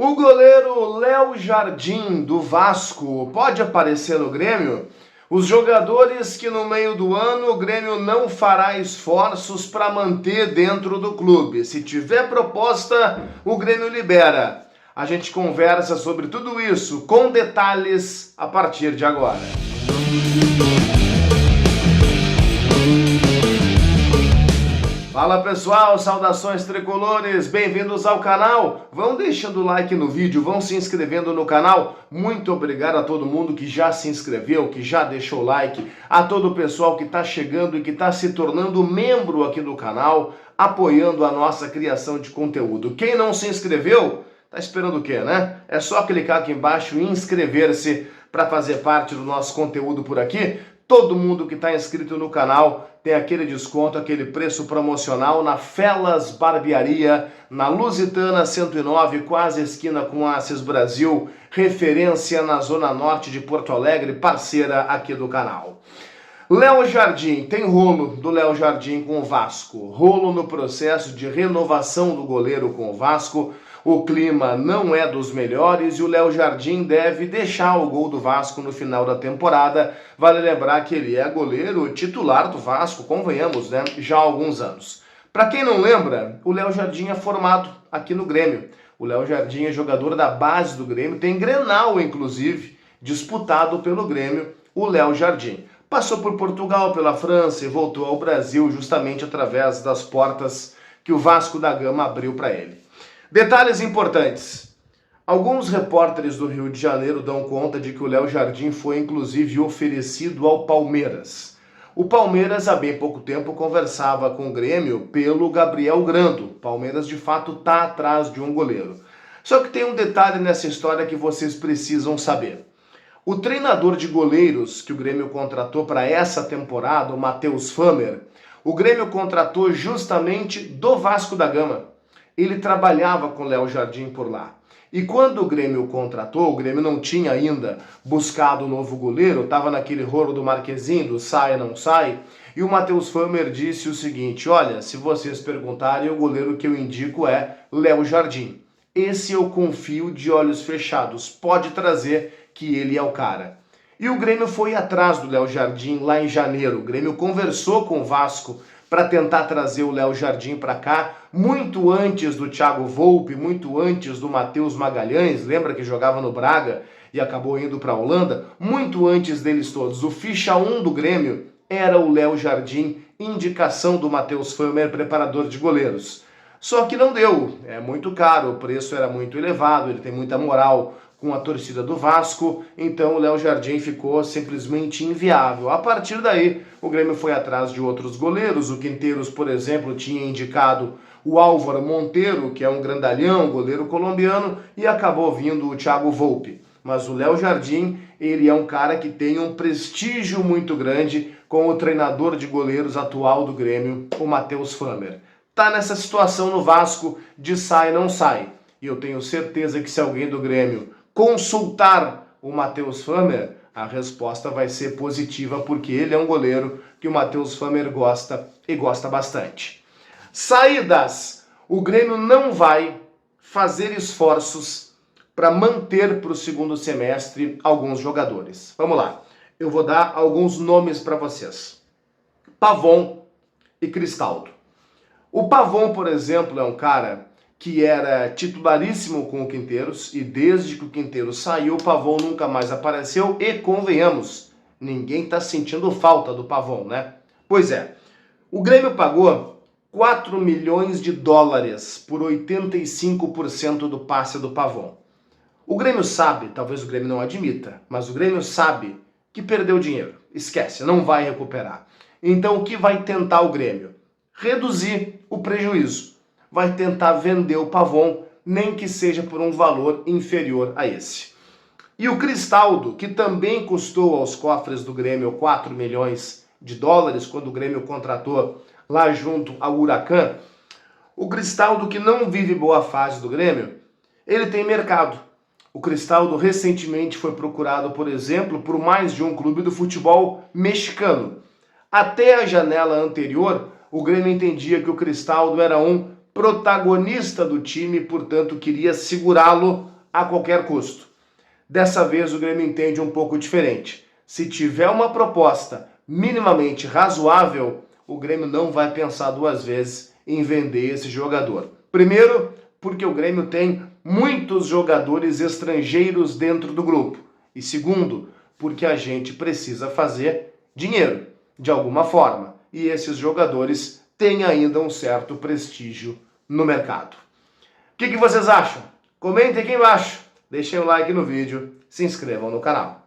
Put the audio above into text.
O goleiro Léo Jardim, do Vasco, pode aparecer no Grêmio? Os jogadores que no meio do ano o Grêmio não fará esforços para manter dentro do clube. Se tiver proposta, o Grêmio libera. A gente conversa sobre tudo isso com detalhes a partir de agora. Fala pessoal, saudações tricolores, bem-vindos ao canal. Vão deixando o like no vídeo, vão se inscrevendo no canal. Muito obrigado a todo mundo que já se inscreveu, que já deixou o like, a todo o pessoal que está chegando e que está se tornando membro aqui do canal, apoiando a nossa criação de conteúdo. Quem não se inscreveu, tá esperando o quê, né? É só clicar aqui embaixo e inscrever-se para fazer parte do nosso conteúdo por aqui. Todo mundo que está inscrito no canal tem aquele desconto, aquele preço promocional na Felas Barbearia, na Lusitana 109, quase esquina com a Assis Brasil, referência na Zona Norte de Porto Alegre, parceira aqui do canal. Léo Jardim, tem rolo do Léo Jardim com o Vasco, rolo no processo de renovação do goleiro com o Vasco. O clima não é dos melhores e o Léo Jardim deve deixar o gol do Vasco no final da temporada. Vale lembrar que ele é goleiro titular do Vasco, convenhamos, né? Já há alguns anos. Para quem não lembra, o Léo Jardim é formado aqui no Grêmio. O Léo Jardim é jogador da base do Grêmio, tem Grenal, inclusive, disputado pelo Grêmio, o Léo Jardim. Passou por Portugal, pela França e voltou ao Brasil justamente através das portas que o Vasco da Gama abriu para ele. Detalhes importantes. Alguns repórteres do Rio de Janeiro dão conta de que o Léo Jardim foi inclusive oferecido ao Palmeiras. O Palmeiras há bem pouco tempo conversava com o Grêmio pelo Gabriel Grando. O Palmeiras de fato está atrás de um goleiro. Só que tem um detalhe nessa história que vocês precisam saber. O treinador de goleiros que o Grêmio contratou para essa temporada, o Matheus Famer, o Grêmio contratou justamente do Vasco da Gama. Ele trabalhava com o Léo Jardim por lá. E quando o Grêmio o contratou, o Grêmio não tinha ainda buscado um novo goleiro, estava naquele rolo do Marquezinho, do sai não sai, e o Matheus Famer disse o seguinte: olha, se vocês perguntarem, o goleiro que eu indico é Léo Jardim. Esse eu confio de olhos fechados, pode trazer que ele é o cara. E o Grêmio foi atrás do Léo Jardim lá em janeiro. O Grêmio conversou com o Vasco para tentar trazer o Léo Jardim para cá, muito antes do Thiago Volpe, muito antes do Matheus Magalhães, lembra que jogava no Braga e acabou indo para a Holanda? Muito antes deles todos. O ficha 1 do Grêmio era o Léo Jardim, indicação do Matheus Famer, preparador de goleiros. Só que não deu, é muito caro, o preço era muito elevado, ele tem muita moral com a torcida do Vasco, então o Léo Jardim ficou simplesmente inviável. A partir daí, o Grêmio foi atrás de outros goleiros. O Quinteiros, por exemplo, tinha indicado o Álvaro Monteiro, que é um grandalhão, goleiro colombiano, e acabou vindo o Thiago Volpe. Mas o Léo Jardim, ele é um cara que tem um prestígio muito grande com o treinador de goleiros atual do Grêmio, o Matheus Famer. Tá nessa situação no Vasco de sai não sai. E eu tenho certeza que se alguém do Grêmio consultar o Matheus Famer, a resposta vai ser positiva, porque ele é um goleiro que o Matheus Famer gosta e gosta bastante. Saídas. O Grêmio não vai fazer esforços para manter para o segundo semestre alguns jogadores. Vamos lá. Eu vou dar alguns nomes para vocês. Pavon e Cristaldo. O Pavon, por exemplo, é um cara que era titularíssimo com o Quinteiros, e desde que o Quinteiros saiu, o Pavon nunca mais apareceu, e convenhamos, ninguém está sentindo falta do Pavon, né? Pois é, o Grêmio pagou 4 milhões de dólares por 85% do passe do Pavon. O Grêmio sabe, talvez o Grêmio não admita, mas o Grêmio sabe que perdeu dinheiro, esquece, não vai recuperar. Então o que vai tentar o Grêmio? Reduzir o prejuízo. Vai tentar vender o Pavon, nem que seja por um valor inferior a esse. E o Cristaldo, que também custou aos cofres do Grêmio 4 milhões de dólares, quando o Grêmio contratou lá junto ao Huracan, o Cristaldo, que não vive boa fase do Grêmio, ele tem mercado. O Cristaldo recentemente foi procurado, por exemplo, por mais de um clube do futebol mexicano. Até a janela anterior, o Grêmio entendia que o Cristaldo era um protagonista do time, portanto queria segurá-lo a qualquer custo. Dessa vez o Grêmio entende um pouco diferente. Se tiver uma proposta minimamente razoável, o Grêmio não vai pensar duas vezes em vender esse jogador. Primeiro, porque o Grêmio tem muitos jogadores estrangeiros dentro do grupo. E segundo, porque a gente precisa fazer dinheiro, de alguma forma. E esses jogadores têm ainda um certo prestígio no mercado. O que vocês acham? Comentem aqui embaixo, deixem o like no vídeo, se inscrevam no canal.